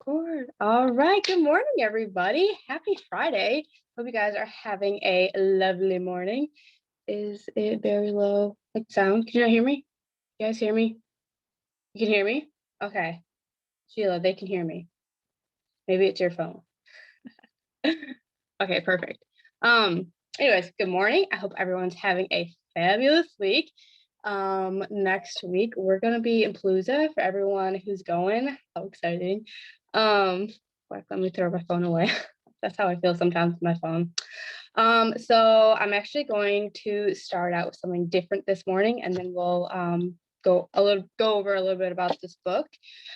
Record. All right. Good morning, everybody. Happy Friday. Hope you guys are having a lovely morning. Is it very low like sound? Can you not hear me? You guys hear me? You can hear me? Okay. Sheila, they can hear me. Maybe it's your phone. Okay, perfect. Anyways, good morning. I hope everyone's having a fabulous week. Next week we're gonna be in Palooza for everyone who's going. How exciting. Let me throw my phone away. That's how I feel sometimes with my phone. So I'm actually going to start out with something different this morning, and then we'll go over a little bit about this book.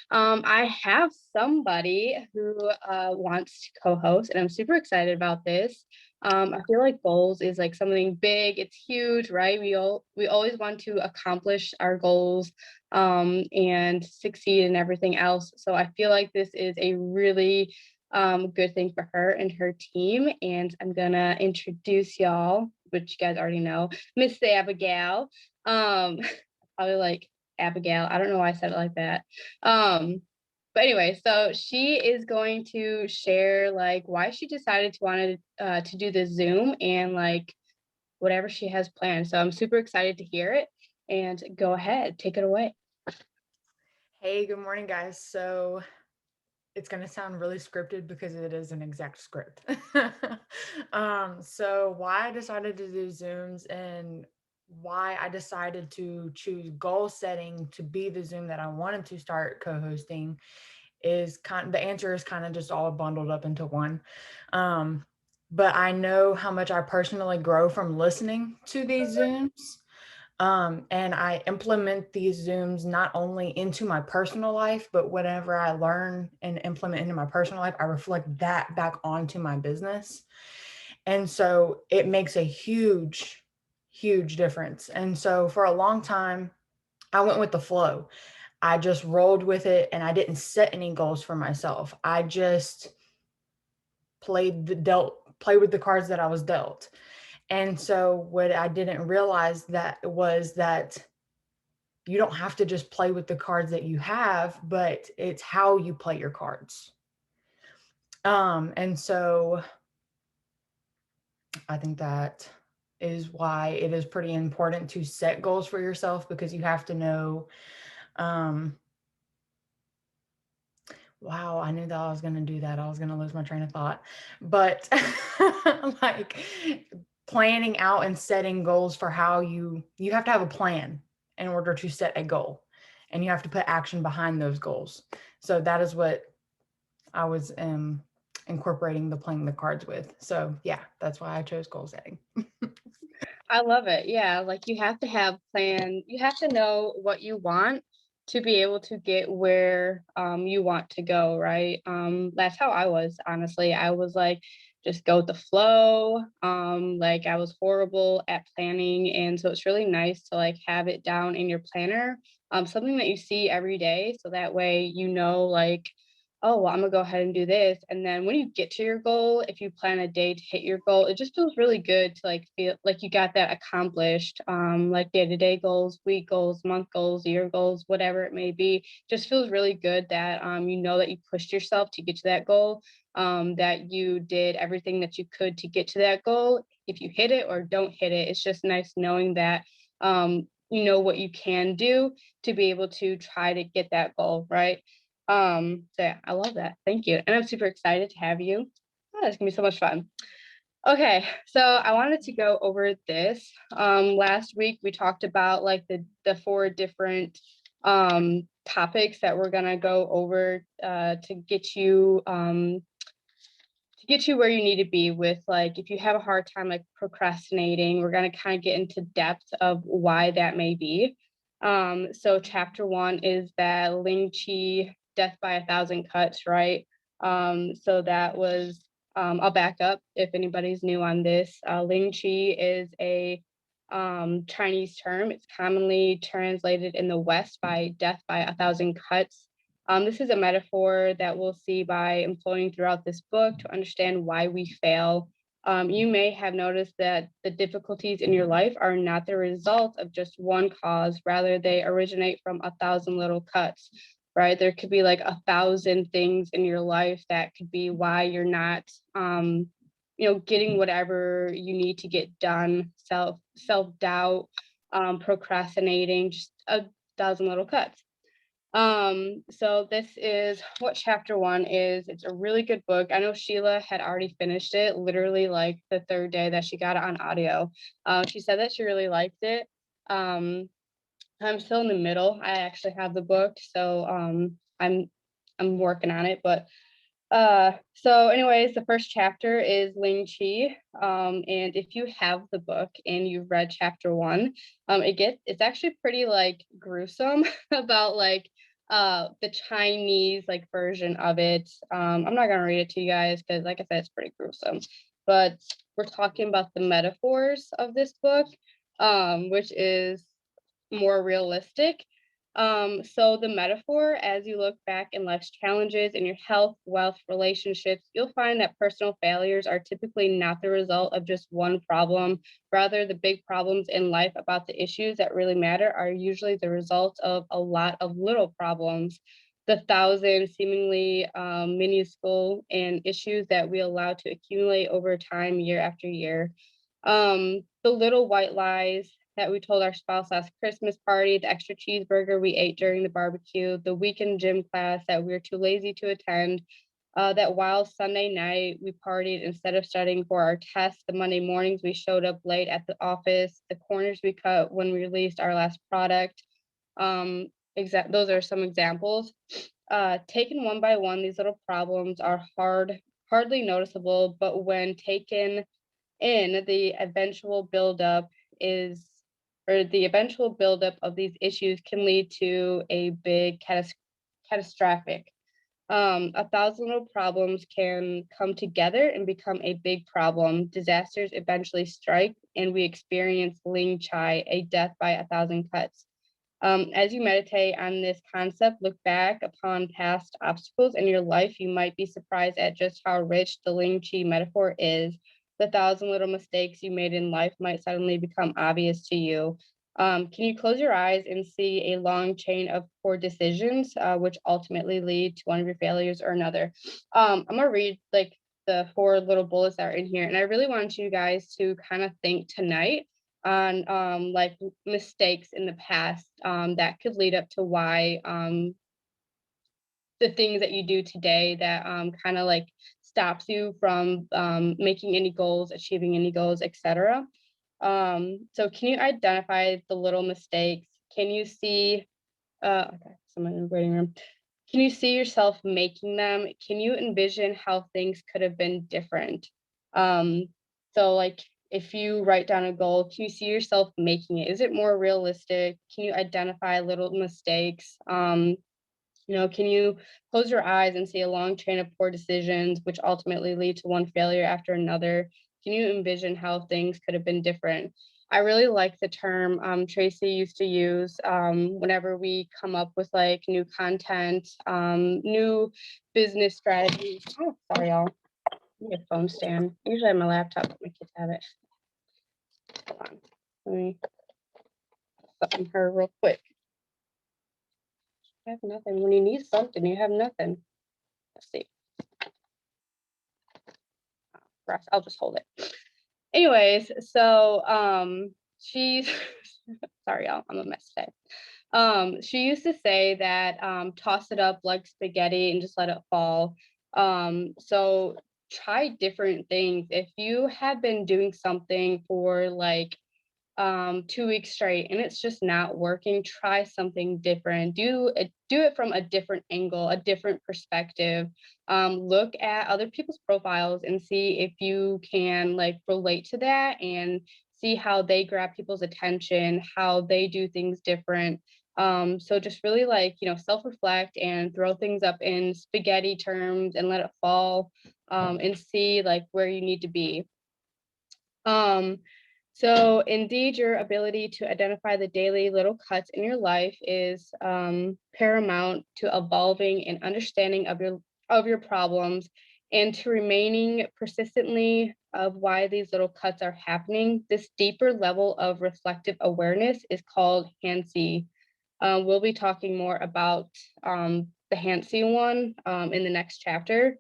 I have somebody who wants to co-host, and I'm super excited about this. I feel like goals is like something big. It's huge, right? We always want to accomplish our goals and succeed in everything else. So I feel like this is a really good thing for her and her team. And I'm gonna introduce y'all, which you guys already know, Miss Abigail. Probably like Abigail. I don't know why I said it like that. But anyway, so she is going to share like why she decided to do this Zoom and like whatever she has planned. So I'm super excited to hear it. And go ahead, take it away. Hey, good morning, guys. So it's going to sound really scripted because it is an exact script. So why I decided to do Zooms and why I decided to choose goal setting to be the Zoom that I wanted to start co-hosting is the answer is kind of just all bundled up into one. Um, but I know how much I personally grow from listening to these Zooms. And I implement these Zooms not only into my personal life, but whatever I learn and implement into my personal life, I reflect that back onto my business. And so it makes a huge, huge difference. And so for a long time, I went with the flow. I just rolled with it and I didn't set any goals for myself. I just play with the cards that I was dealt. And so what I didn't realize that was that you don't have to just play with the cards that you have, but it's how you play your cards. And so I think that is why it is pretty important to set goals for yourself because you have to know, um, wow, I knew that I was going to do that. I was going to lose my train of thought. But like planning out and setting goals for how you have to have a plan in order to set a goal and you have to put action behind those goals. So that is what I was incorporating the playing the cards with. So yeah, that's why I chose goal setting. I love it. Yeah, like you have to have plan. You have to know what you want to be able to get where you want to go, right? That's how I was, honestly. I was like just go with the flow. Like I was horrible at planning, and so it's really nice to like have it down in your planner. Something that you see every day so that way you know like oh, well, I'm gonna go ahead and do this. And then when you get to your goal, if you plan a day to hit your goal, it just feels really good to like feel like you got that accomplished. Like day-to-day goals, week goals, month goals, year goals, whatever it may be. Just feels really good that you know that you pushed yourself to get to that goal, that you did everything that you could to get to that goal. If you hit it or don't hit it, it's just nice knowing that you know what you can do to be able to try to get that goal, right? So yeah, I love that. Thank you. And I'm super excited to have you. Oh, it's gonna be so much fun. Okay, so I wanted to go over this. Last week we talked about like the four different topics that we're gonna go over to get you where you need to be with like if you have a hard time like procrastinating, we're gonna kind of get into depth of why that may be. So chapter one is that Ling Chi death by a thousand cuts, right? So that was I'll back up if anybody's new on this. Ling Chi is a Chinese term. It's commonly translated in the West by death by a thousand cuts. This is a metaphor that we'll see by employing throughout this book to understand why we fail. You may have noticed that the difficulties in your life are not the result of just one cause, rather, they originate from a thousand little cuts. right? There could be like 1,000 things in your life that could be why you're not, getting whatever you need to get done. Self doubt, procrastinating, just 1,000 little cuts. So this is what chapter one is. It's a really good book. I know Sheila had already finished it literally like the third day that she got it on audio. She said that she really liked it. Um, I'm still in the middle. I actually have the book, so I'm working on it. But so anyways, the first chapter is Ling Chi. And if you have the book and you've read chapter one, it's actually pretty like gruesome about like the Chinese like version of it. I'm not gonna read it to you guys because like I said, it's pretty gruesome. But we're talking about the metaphors of this book, which is more realistic. So the metaphor, as you look back in life's challenges in your health, wealth, relationships, you'll find that personal failures are typically not the result of just one problem. Rather, the big problems in life about the issues that really matter are usually the result of a lot of little problems. The thousand seemingly minuscule and issues that we allow to accumulate over time, year after year. The little white lies that we told our spouse last Christmas party, the extra cheeseburger we ate during the barbecue, the weekend gym class that we were too lazy to attend, that while Sunday night we partied instead of studying for our tests, the Monday mornings we showed up late at the office, the corners we cut when we released our last product. Those are some examples. Taken one by one, these little problems are hardly noticeable, but when taken in, is the eventual buildup of these issues can lead to a big catastrophic. 1,000 little problems can come together and become a big problem. Disasters eventually strike, and we experience Ling Chai, a death by 1,000 cuts. As you meditate on this concept, look back upon past obstacles in your life. You might be surprised at just how rich the Ling Chi metaphor is. The 1,000 little mistakes you made in life might suddenly become obvious to you. Can you close your eyes and see a long chain of poor decisions, which ultimately lead to one of your failures or another? I'm gonna read like the four little bullets that are in here, and I really want you guys to kind of think tonight on like mistakes in the past that could lead up to why the things that you do today that kind of like stops you from making any goals, achieving any goals, etc. So can you identify the little mistakes? Can you see okay, someone in the waiting room. Can you see yourself making them? Can you envision how things could have been different? Um, so like if you write down a goal, can you see yourself making it? Is it more realistic? Can you identify little mistakes? Can you close your eyes and see a long chain of poor decisions, which ultimately lead to one failure after another? Can you envision how things could have been different? I really like the term Tracy used to use whenever we come up with like new content, new business strategies. Oh, sorry, y'all. I need a phone stand. Usually I have my laptop, but my kids have it. Hold on. Let me button her real quick. I have nothing. When you need something, you have nothing. Let's see. I'll just hold it. Anyways, so she's sorry, y'all, I'm a mess today. She used to say that toss it up like spaghetti and just let it fall. So try different things. If you have been doing something for like 2 weeks straight and it's just not working, try something different. Do it from a different angle, a different perspective. Look at other people's profiles and see if you can like relate to that and see how they grab people's attention, how they do things different. So just really like, self-reflect and throw things up in spaghetti terms and let it fall, and see like where you need to be. Um, so indeed, your ability to identify the daily little cuts in your life is paramount to evolving and understanding of your problems and to remaining persistently of why these little cuts are happening. This deeper level of reflective awareness is called Hansi. We'll be talking more about the Hansi one in the next chapter.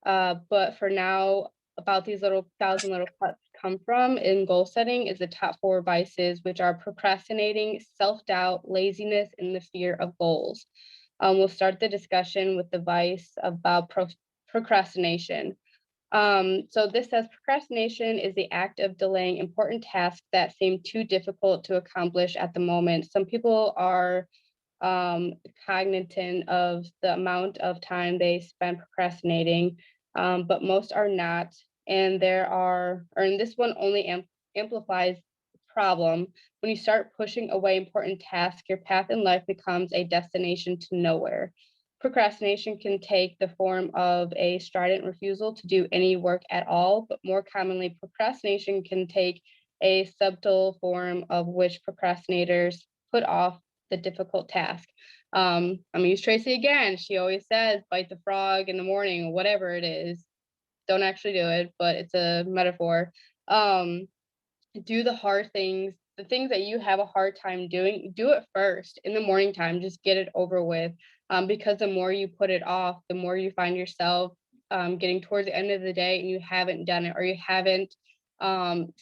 But for now, about these little thousand little cuts come from in goal setting is the top four vices, which are procrastinating, self-doubt, laziness, and the fear of goals. We'll start the discussion with the vice about procrastination. So this says procrastination is the act of delaying important tasks that seem too difficult to accomplish at the moment. Some people are cognizant of the amount of time they spend procrastinating, but most are not. And and this one only amplifies the problem. When you start pushing away important tasks, your path in life becomes a destination to nowhere. Procrastination can take the form of a strident refusal to do any work at all, but more commonly, procrastination can take a subtle form of which procrastinators put off the difficult task. I'm gonna use Tracy again. She always says, bite the frog in the morning, whatever it is. Don't actually do it, but it's a metaphor. Um, do the hard things, the things that you have a hard time doing, do it first in the morning time. Just get it over with. Because the more you put it off, the more you find yourself getting towards the end of the day and you haven't done it, or you haven't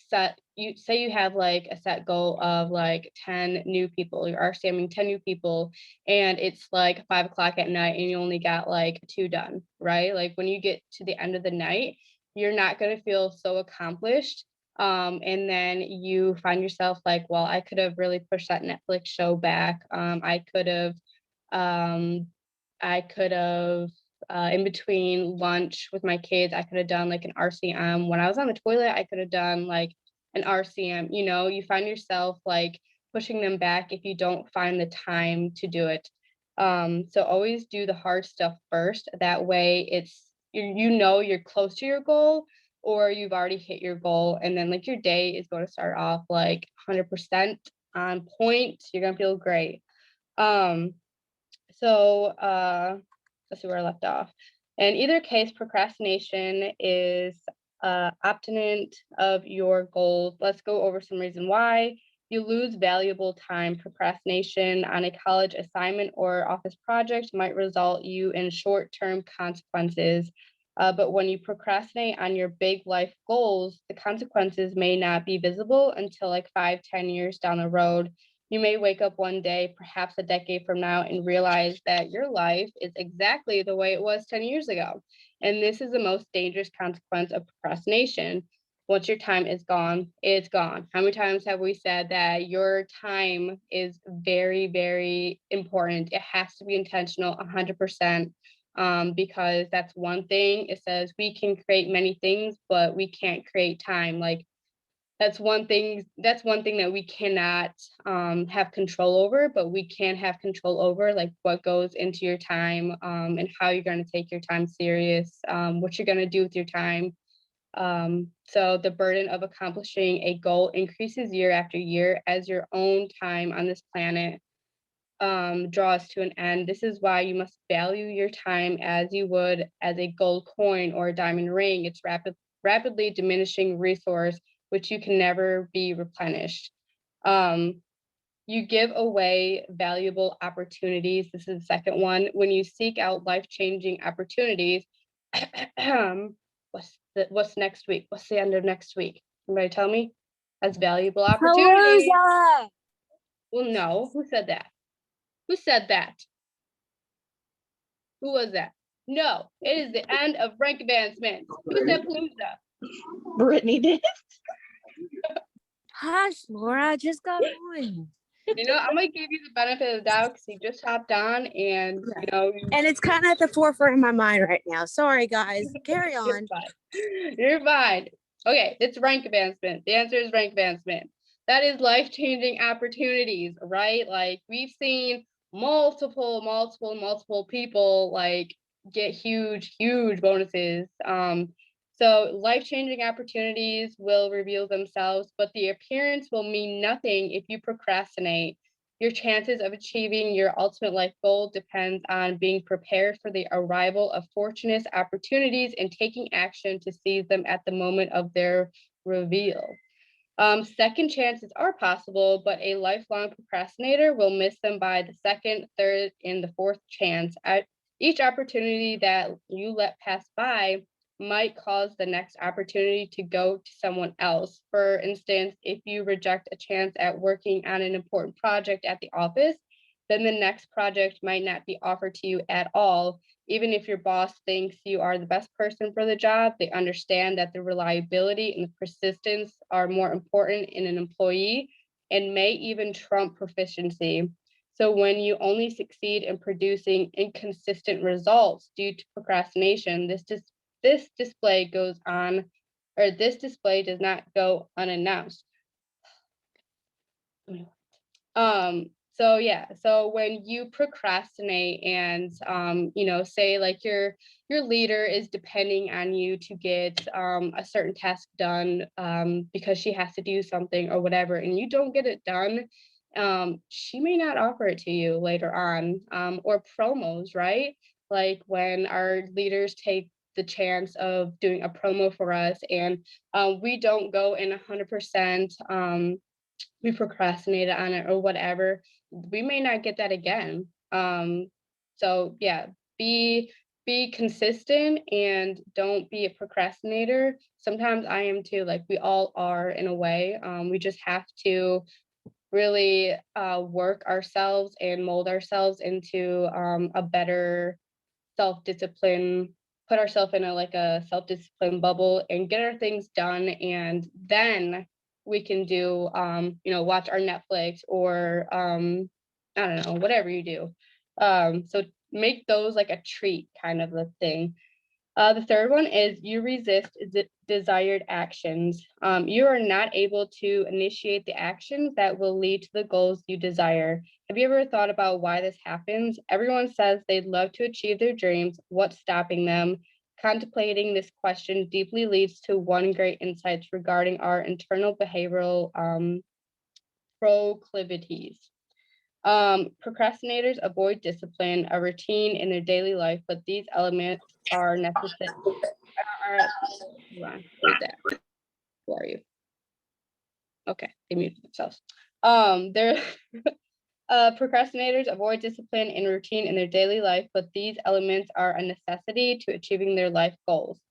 set, you say you have like a set goal of like 10 new people, you're RCMing 10 new people, and it's like 5 o'clock at night and you only got like two done, right? Like when you get to the end of the night, you're not going to feel so accomplished, and then you find yourself like, well, I could have really pushed that Netflix show back. Um, I could have, in between lunch with my kids, I could have done like an RCM. When I was on the toilet, I could have done like an RCM. You know, you find yourself like pushing them back if you don't find the time to do it. So always do the hard stuff first. That way you know you're close to your goal, or you've already hit your goal, and then like your day is going to start off like 100% on point. You're going to feel great. Um, so let's see where I left off. In either case, procrastination is obstinate of your goals. Let's go over some reason why. You lose valuable time. Procrastination on a college assignment or office project might result you in short-term consequences. But when you procrastinate on your big life goals, the consequences may not be visible until like 5, 10 years down the road. You may wake up one day, perhaps a decade from now, and realize that your life is exactly the way it was 10 years ago. And this is the most dangerous consequence of procrastination. Once your time is gone, it's gone. How many times have we said that your time is very, very important? It has to be intentional 100%, because that's one thing. It says we can create many things, but we can't create time. Like, that's one thing that we cannot have control over, but we can have control over like what goes into your time, and how you're going to take your time serious, what you're going to do with your time. So the burden of accomplishing a goal increases year after year as your own time on this planet draws to an end. This is why you must value your time as you would as a gold coin or a diamond ring. It's rapidly diminishing resource which you can never be replenished. Um, you give away valuable opportunities. This is the second one. When you seek out life-changing opportunities, what's next week? What's the end of next week? Somebody tell me. As valuable opportunities. Palooza! Well, no. Who said that? Who said that? Who was that? No, it is the end of rank advancements. Who said Palooza? Brittany did. Hush, Laura, just got on. You know, I'm gonna give you the benefit of the doubt because you just hopped on, and you know, And it's kind of at the forefront of my mind right now. Sorry, guys. Carry you're on. fine. You're fine. Okay, it's rank advancement. The answer is rank advancement. That is life-changing opportunities, right? Like we've seen multiple people like get huge, huge bonuses. So life-changing opportunities will reveal themselves, but the appearance will mean nothing if you procrastinate. Your chances of achieving your ultimate life goal depends on being prepared for the arrival of fortunate opportunities and taking action to seize them at the moment of their reveal. Second chances are possible, but a lifelong procrastinator will miss them by the second, third, and the fourth chance. Each opportunity that you let pass by might cause the next opportunity to go to someone else. For instance, if you reject a chance at working on an important project at the office, then the next project might not be offered to you at all. Even if your boss thinks you are the best person for the job, they understand that the reliability and the persistence are more important in an employee and may even trump proficiency. So when you only succeed in producing inconsistent results due to procrastination, this display goes on, or this display does not go unannounced. So yeah, so when you procrastinate and say like your leader is depending on you to get a certain task done because she has to do something or whatever, and you don't get it done, she may not offer it to you later on. Or promos, right? Like when our leaders take the chance of doing a promo for us and we don't go in 100%, we procrastinated on it or whatever, we may not get that again. So yeah, be be consistent and don't be a procrastinator. Sometimes I am too, like we all are in a way. We just have to really work ourselves and mold ourselves into a better self-discipline, put ourselves in a self-discipline bubble and get our things done, and then we can do watch our Netflix or I don't know, whatever you do. So make those like a treat kind of a thing. The third one is you resist desired actions. You are not able to initiate the actions that will lead to the goals you desire. Have you ever thought about why this happens? Everyone says they'd love to achieve their dreams. What's stopping them? Contemplating this question deeply leads to one great insight regarding our internal behavioral proclivities. Procrastinators avoid discipline, a routine in their daily life, but these elements are necessary. Hold on, who is that? Who are you? Okay, they muted themselves. They're procrastinators avoid discipline and routine in their daily life, but these elements are a necessity to achieving their life goals.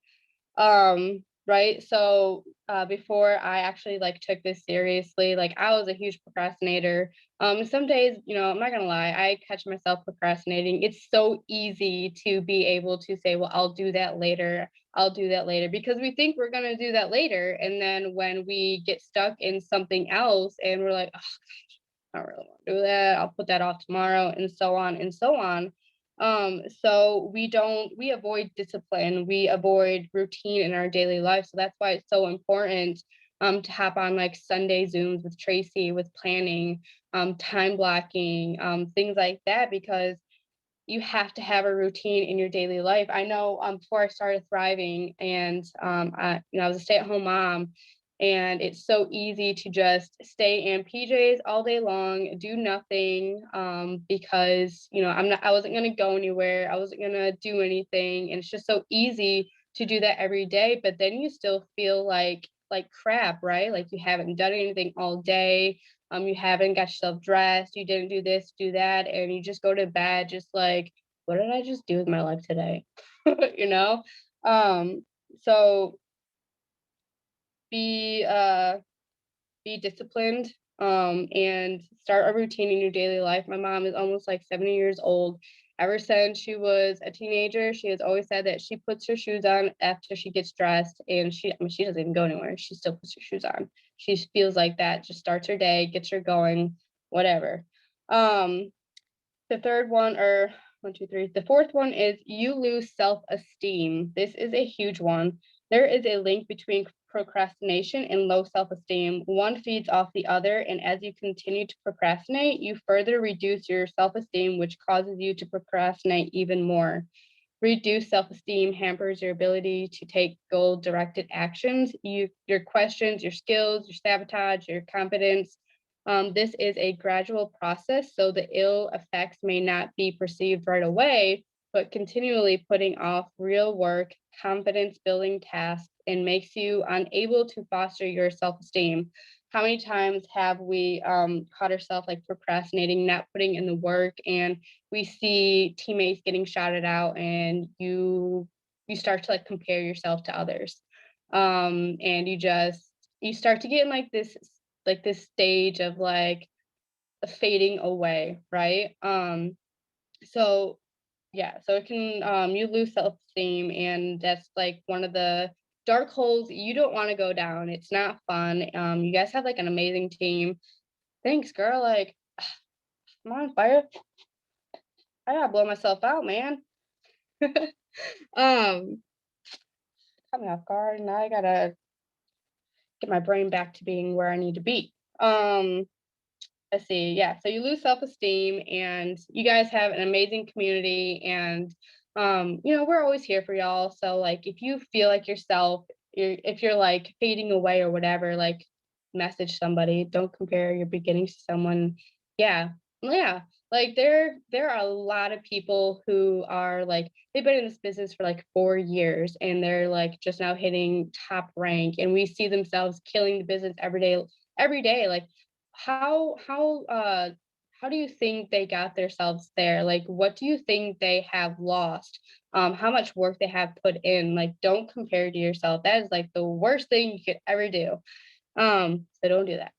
Right, so before I actually like took this seriously, like I was a huge procrastinator. Some days, I'm not gonna lie, I catch myself procrastinating. It's so easy to be able to say, well, I'll do that later, I'll do that later, because we think we're gonna do that later, and then when we get stuck in something else and we're like, I don't really want to do that. I'll put that off tomorrow, and so on and so on. So we avoid discipline, we avoid routine in our daily life. So that's why it's so important to hop on like Sunday Zooms with Tracy with planning, time blocking, things like that, because you have to have a routine in your daily life. I know before I started thriving and I was a stay-at-home mom, and it's so easy to just stay in PJs all day long, do nothing, because I wasn't gonna go anywhere, I wasn't gonna do anything, and it's just so easy to do that every day. But then you still feel like crap, right? Like you haven't done anything all day, you haven't got yourself dressed, you didn't do this, do that, and you just go to bed just like, what did I just do with my life today? you know? Um, so be be disciplined, and start a routine in your daily life. My mom is almost like 70 years old. Ever since she was a teenager, she has always said that she puts her shoes on after she gets dressed, and she doesn't even go anywhere. She still puts her shoes on. She feels like that just starts her day, gets her going, whatever. Um, the third one, or one, two, three. The fourth one is you lose self-esteem. This is a huge one. There is a link between procrastination and low self-esteem. One feeds off the other, and as you continue to procrastinate, you further reduce your self-esteem, which causes you to procrastinate even more. Reduced self-esteem hampers your ability to take goal-directed actions. Your questions, your skills, your sabotage, your competence. This is a gradual process, so the ill effects may not be perceived right away, but continually putting off real work, confidence building tasks, and makes you unable to foster your self esteem. How many times have we caught ourselves like procrastinating, not putting in the work, and we see teammates getting shouted out, and you start to like compare yourself to others, and you start to get in like this stage of like fading away, right? So yeah, so it can you lose self-esteem, and that's like one of the dark holes you don't want to go down. It's not fun. You guys have like an amazing team. Thanks, girl. Like, come on, fire. I gotta blow myself out, man. um, Caught me off guard, and I gotta get my brain back to being where I need to be. Let's see. Yeah. So you lose self-esteem, and you guys have an amazing community, and we're always here for y'all. So like if you feel like if you're like fading away or whatever, like message somebody. Don't compare your beginnings to someone. Yeah. Yeah. Like there are a lot of people who are like they've been in this business for like 4 years, and they're like just now hitting top rank, and we see themselves killing the business every day. Like how how uh how do you think they got themselves there? Like what do you think they have lost? How much work they have put in? Like don't compare to yourself. That is like the worst thing you could ever do. So don't do that.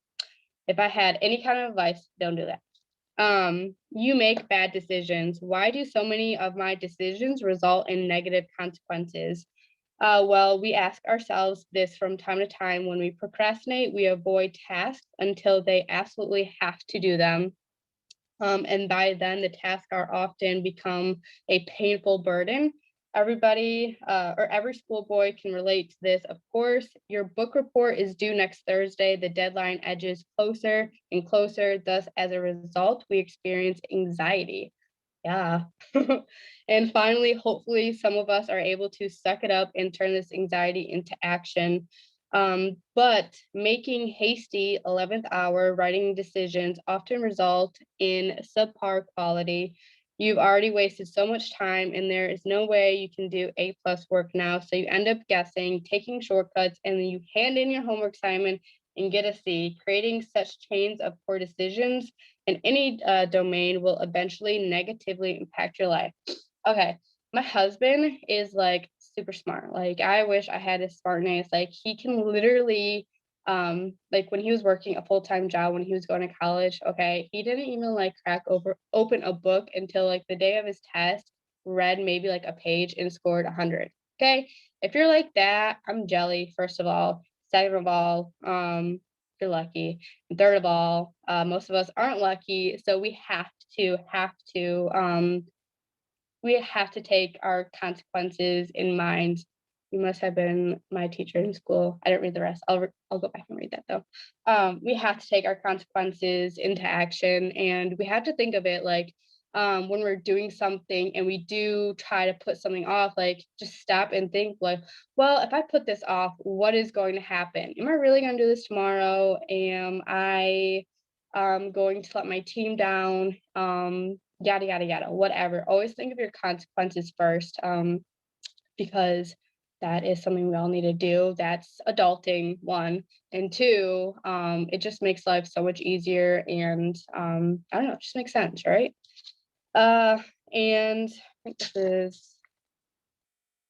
If I had any kind of advice, don't do that. You make bad decisions. Why do so many of my decisions result in negative consequences? Well, we ask ourselves this from time to time. When we procrastinate, we avoid tasks until they absolutely have to do them. And by then, the tasks are often become a painful burden. Every schoolboy can relate to this. Of course, your book report is due next Thursday. The deadline edges closer and closer. Thus, as a result, we experience anxiety. Yeah. And finally, hopefully, some of us are able to suck it up and turn this anxiety into action. But making hasty 11th hour writing decisions often result in subpar quality. You've already wasted so much time, and there is no way you can do A plus work now. So you end up guessing, taking shortcuts, and then you hand in your homework assignment and get a C. Creating such chains of poor decisions in any domain will eventually negatively impact your life. Okay, my husband is like super smart. Like I wish I had his smartness. Like he can literally like when he was working a full-time job when he was going to college, okay, he didn't even like open a book until like the day of his test, read maybe like a page and scored 100. Okay? If you're like that, I'm jelly, first of all. Second of all, you're lucky. And third of all, most of us aren't lucky, so we have to take our consequences in mind. You must have been my teacher in school. I didn't read the rest. I'll go back and read that though. We have to take our consequences into action, and we have to think of it like when we're doing something and we do try to put something off, like just stop and think like, well, if I put this off, what is going to happen? Am I really going to do this tomorrow? Am I going to let my team down? Yada yada yada, whatever. Always think of your consequences first, because that is something we all need to do. That's adulting, one. And two, it just makes life so much easier, and I don't know, it just makes sense, right? Uh and I think this is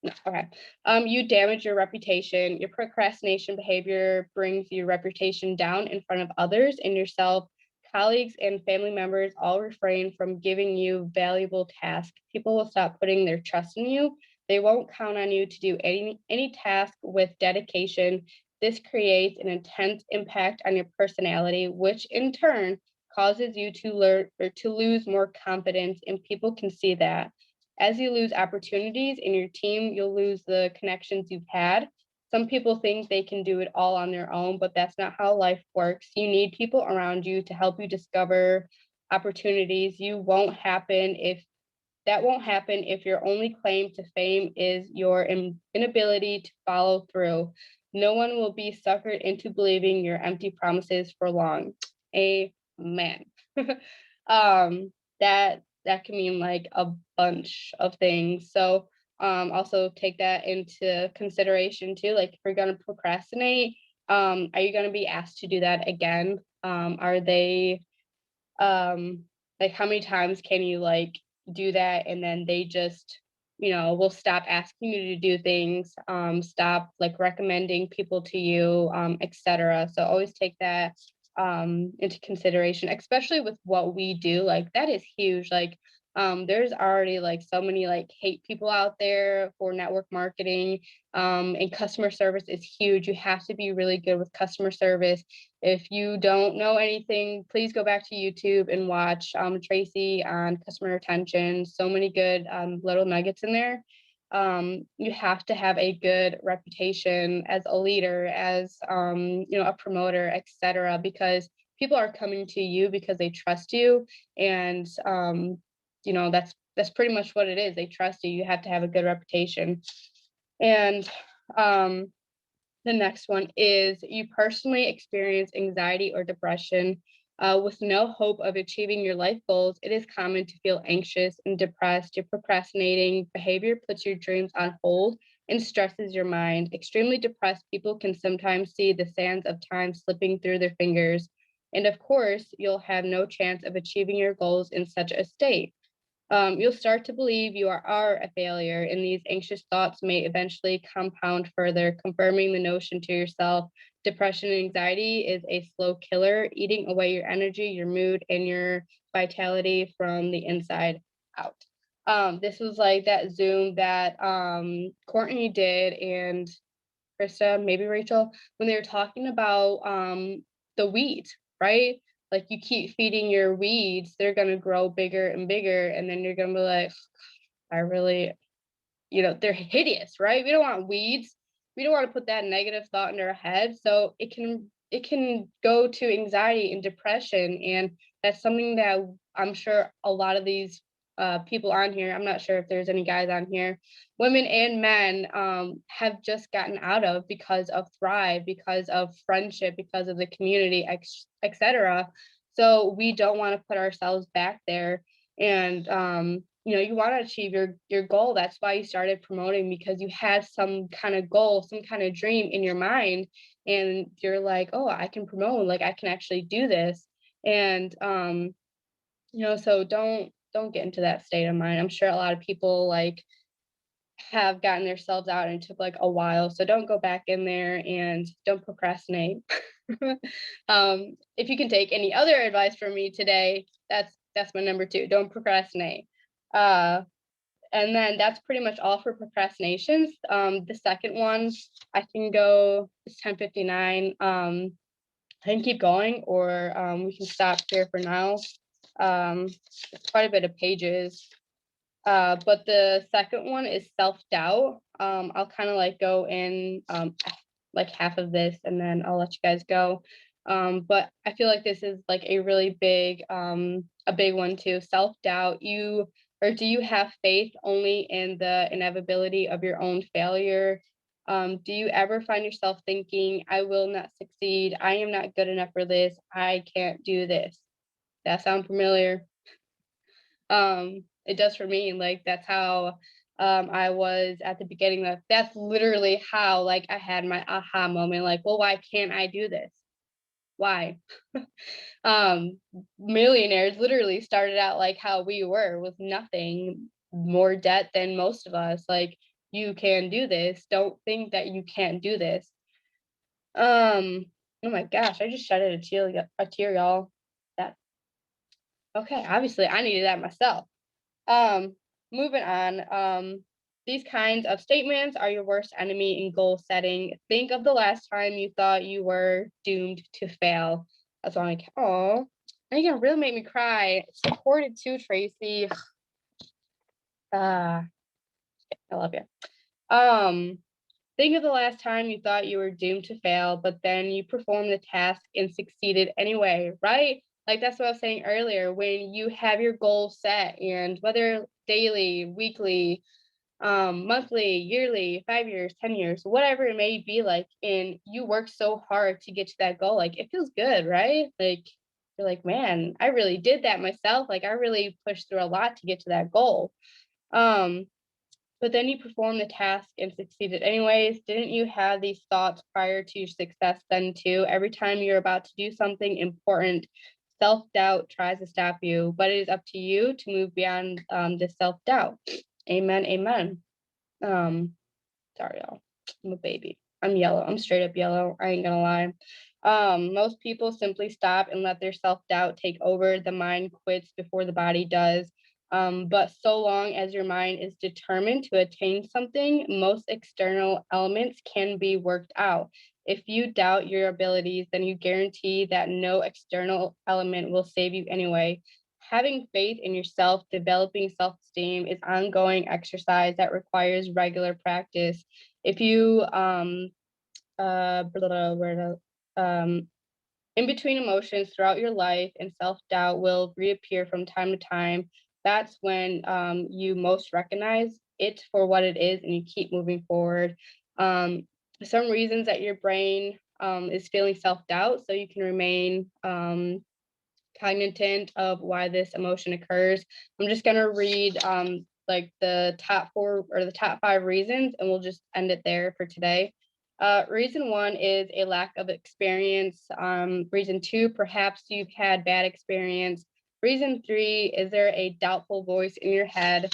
no, okay. You damage your reputation. Your procrastination behavior brings your reputation down in front of others and yourself. Colleagues and family members all refrain from giving you valuable tasks. People will stop putting their trust in you. They won't count on you to do any task with dedication. This creates an intense impact on your personality, which in turn causes you to learn or to lose more confidence, and people can see that. As you lose opportunities in your team, you'll lose the connections you've had. Some people think they can do it all on their own, but that's not how life works. You need people around you to help you discover opportunities. You won't happen if That won't happen if your only claim to fame is your inability to follow through. No one will be suckered into believing your empty promises for long. Amen. um, that that can mean like a bunch of things. So also take that into consideration too. Like if you're gonna procrastinate, are you gonna be asked to do that again? Are they like how many times can you like do that and then they just will stop asking you to do things, stop like recommending people to you, etc. So always take that into consideration, especially with what we do. Like that is huge. Like there's already like so many like hate people out there for network marketing, and customer service is huge. You have to be really good with customer service. If you don't know anything, please go back to YouTube and watch Tracy on customer retention. So many good little nuggets in there. You have to have a good reputation as a leader, as a promoter, etc. Because people are coming to you because they trust you, and that's pretty much what it is. They trust you. You have to have a good reputation, and um, the next one is you personally experience anxiety or depression. With no hope of achieving your life goals, it is common to feel anxious and depressed. Your procrastinating behavior puts your dreams on hold and stresses your mind. Extremely depressed people can sometimes see the sands of time slipping through their fingers. And of course, you'll have no chance of achieving your goals in such a state. You'll start to believe you are a failure, and these anxious thoughts may eventually compound further, confirming the notion to yourself. Depression and anxiety is a slow killer, eating away your energy, your mood, and your vitality from the inside out. This was like that Zoom that Courtney did and Krista, maybe Rachel, when they were talking about the wheat, right? Like you keep feeding your weeds, they're gonna grow bigger and bigger, and then you're gonna be like, I really, they're hideous, right? We don't want weeds. We don't want to put that negative thought in our head. So it can go to anxiety and depression. And that's something that I'm sure a lot of these people on here, I'm not sure if there's any guys on here, women and men, have just gotten out of because of Thrive, because of friendship, because of the community, etc. So we don't want to put ourselves back there. And you want to achieve your goal. That's why you started promoting, because you had some kind of goal, some kind of dream in your mind, and you're like, oh, I can promote, like I can actually do this. And so don't get into that state of mind. I'm sure a lot of people like have gotten themselves out and it took like a while, so don't go back in there and don't procrastinate. If you can take any other advice from me today, that's my number two. Don't procrastinate. uh and then that's pretty much all for procrastinations. The second one, I can go, it's 10:59. I can keep going, or we can stop here for now. It's quite a bit of pages. But the second one is self-doubt. I'll kind of like go in like half of this and then I'll let you guys go. But I feel like this is like a big one too. Self-doubt. Do you have faith only in the inevitability of your own failure? Do you ever find yourself thinking, I will not succeed, I am not good enough for this, I can't do this? That sound familiar? It does for me. Like that's how I was at the beginning. That's literally how like I had my aha moment, like, well, why can't I do this? Why? um Millionaires literally started out like how we were, with nothing, more debt than most of us. Like, you can do this, don't think that you can't do this. Oh my gosh, I just shedded a tear, y'all. That Okay, obviously I needed that myself. Um, Moving on. These kinds of statements are your worst enemy in goal setting. Think of the last time you thought you were doomed to fail. That's why I'm like, oh, and you can really make me cry. It's recorded too, Tracy. Uh, I love you. Um, Think of the last time you thought you were doomed to fail, but then you performed the task and succeeded anyway, right? Like that's what I was saying earlier. When you have your goal set, and whether daily, weekly, monthly, yearly, 5 years, 10 years, whatever it may be, like, and you work so hard to get to that goal, like it feels good, right? Like you're like, man, I really did that myself. Like I really pushed through a lot to get to that goal. Um, but then you performed the task and succeeded anyways. Didn't you have these thoughts prior to your success then too? Every time you're about to do something important, self-doubt tries to stop you, but it is up to you to move beyond the self-doubt. Amen, amen. Um, Sorry, y'all. I'm a baby. I'm yellow. I'm straight up yellow. I ain't gonna lie. Most people simply stop and let their self-doubt take over. The mind quits before the body does. But so long as your mind is determined to attain something, most external elements can be worked out. If you doubt your abilities, then you guarantee that no external element will save you anyway. Having faith in yourself, developing self-esteem is ongoing exercise that requires regular practice. If you blah, blah, blah, blah, in between emotions throughout your life and self-doubt will reappear from time to time, that's when you most recognize it for what it is and you keep moving forward. Some reasons that your brain is feeling self-doubt so you can remain cognizant of why this emotion occurs. I'm just gonna read like the top four or the top five reasons, and we'll just end it there for today. Reason one is a lack of experience. Reason two, perhaps you've had bad experience. Reason three, is there a doubtful voice in your head?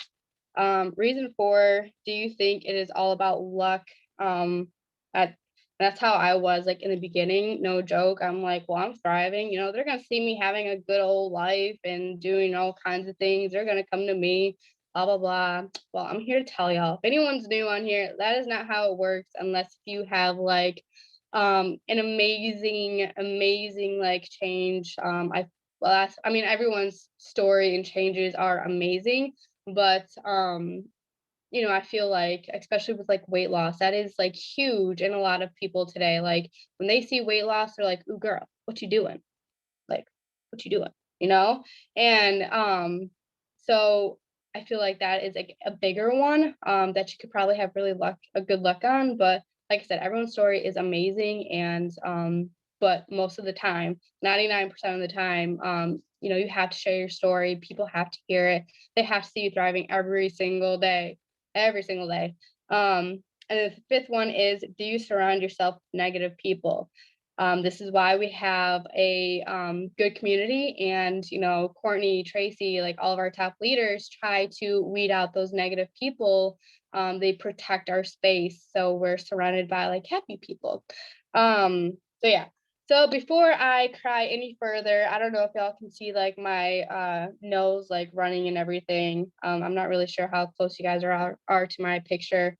Reason four, do you think it is all about luck? At That's how I was like in the beginning, no joke. I'm like, well, I'm thriving. They're gonna see me having a good old life and doing all kinds of things. They're gonna come to me, blah blah blah. Well, I'm here to tell y'all. If anyone's new on here, that is not how it works unless you have like an amazing like change. I mean everyone's story and changes are amazing, but I feel like, especially with like weight loss, that is like huge in a lot of people today. Like when they see weight loss, they're like, "Ooh, girl, what you doing? Like, what you doing?" You know? And so I feel like that is like a bigger one that you could probably have really a good luck on. But like I said, everyone's story is amazing, and but most of the time, 99% of the time, you have to share your story. People have to hear it. They have to see you thriving every single day. And the fifth one is, do you surround yourself with negative people? This is why we have a good community, and Courtney, Tracy, like all of our top leaders try to weed out those negative people. They protect our space, so we're surrounded by like happy people. So yeah. So before I cry any further, I don't know if y'all can see like my nose like running and everything. I'm not really sure how close you guys are to my picture.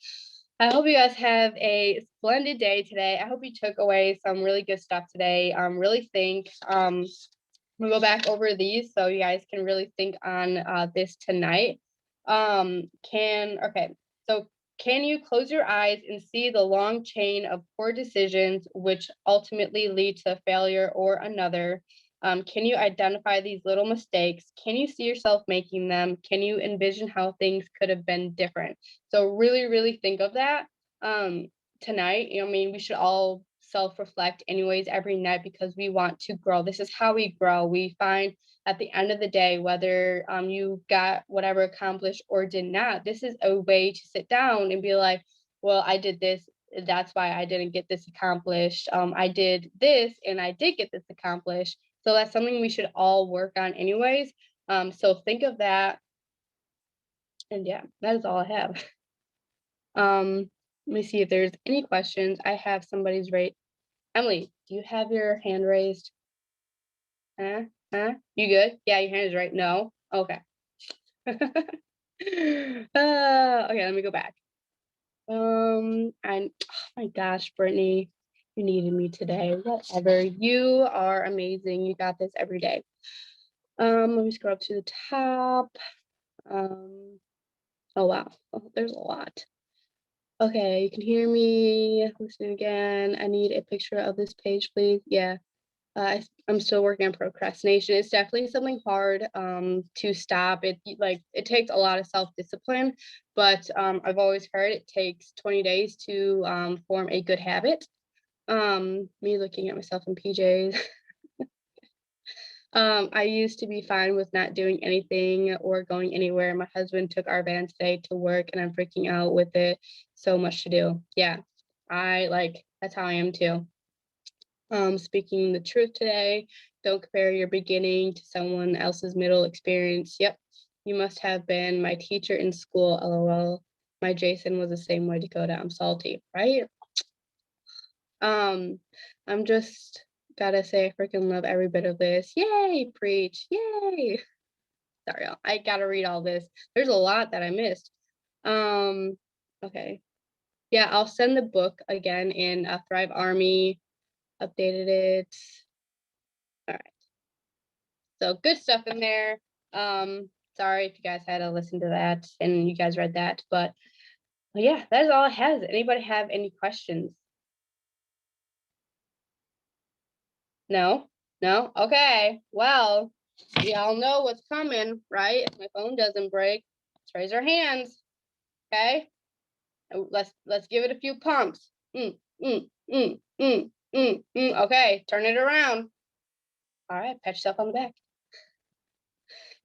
I hope you guys have a splendid day today. I hope you took away some really good stuff today. Really think. We'll go back over these so you guys can really think on this tonight. Okay, so can you close your eyes and see the long chain of poor decisions which ultimately lead to failure or another? Can you identify these little mistakes? Can you see yourself making them? Can you envision how things could have been different? So really, really think of that tonight. I mean, we should all self-reflect anyways every night because we want to grow. This is how we grow. We find at the end of the day, whether you got whatever accomplished or did not, this is a way to sit down and be like, well, I did this. That's why I didn't get this accomplished. I did this and I did get this accomplished. So that's something we should all work on anyways. So think of that. And yeah, that is all I have. Let me see if there's any questions. I have somebody's right. Emily, do you have your hand raised? Huh? Huh? You good? Yeah, your hand is right. No? Okay. Okay, let me go back. And oh my gosh, Brittany, you needed me today. Whatever. You are amazing. You got this every day. Let me scroll up to the top. Um, oh wow. Oh, there's a lot. Okay, you can hear me. Listen again. I need a picture of this page, please. Yeah. I'm still working on procrastination. It's definitely something hard to stop. It takes a lot of self-discipline, but I've always heard it takes 20 days to form a good habit. Me looking at myself in PJs. I used to be fine with not doing anything or going anywhere. My husband took our van today to work and I'm freaking out with it. So much to do. Yeah. That's how I am too. Speaking the truth today. Don't compare your beginning to someone else's middle experience. Yep. You must have been my teacher in school. LOL. My Jason was the same way, Dakota. I'm salty, right? Um, I'm just gotta say I freaking love every bit of this. Yay, preach. Yay. Sorry, I gotta read all this. There's a lot that I missed. Um, okay. Yeah, I'll send the book again in Thrive Army. Updated it. All right. So good stuff in there. Sorry if you guys had to listen to that and you guys read that, but yeah, that is all I have. Anybody have any questions? No? No? Okay. Well, we all know what's coming, right? If my phone doesn't break, let's raise our hands. Okay? Let's give it a few pumps. Mm, mm, mm, mm, Okay, turn it around. All right, pat yourself on the back.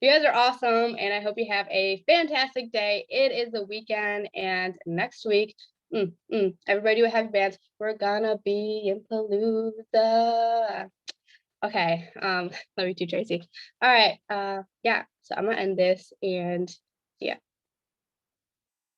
You guys are awesome, and I hope you have a fantastic day. It is the weekend, and next week, everybody do a happy bands. We're gonna be in Palooza. Okay, love you too, Tracy. All right, yeah, so I'm gonna end this, and yeah.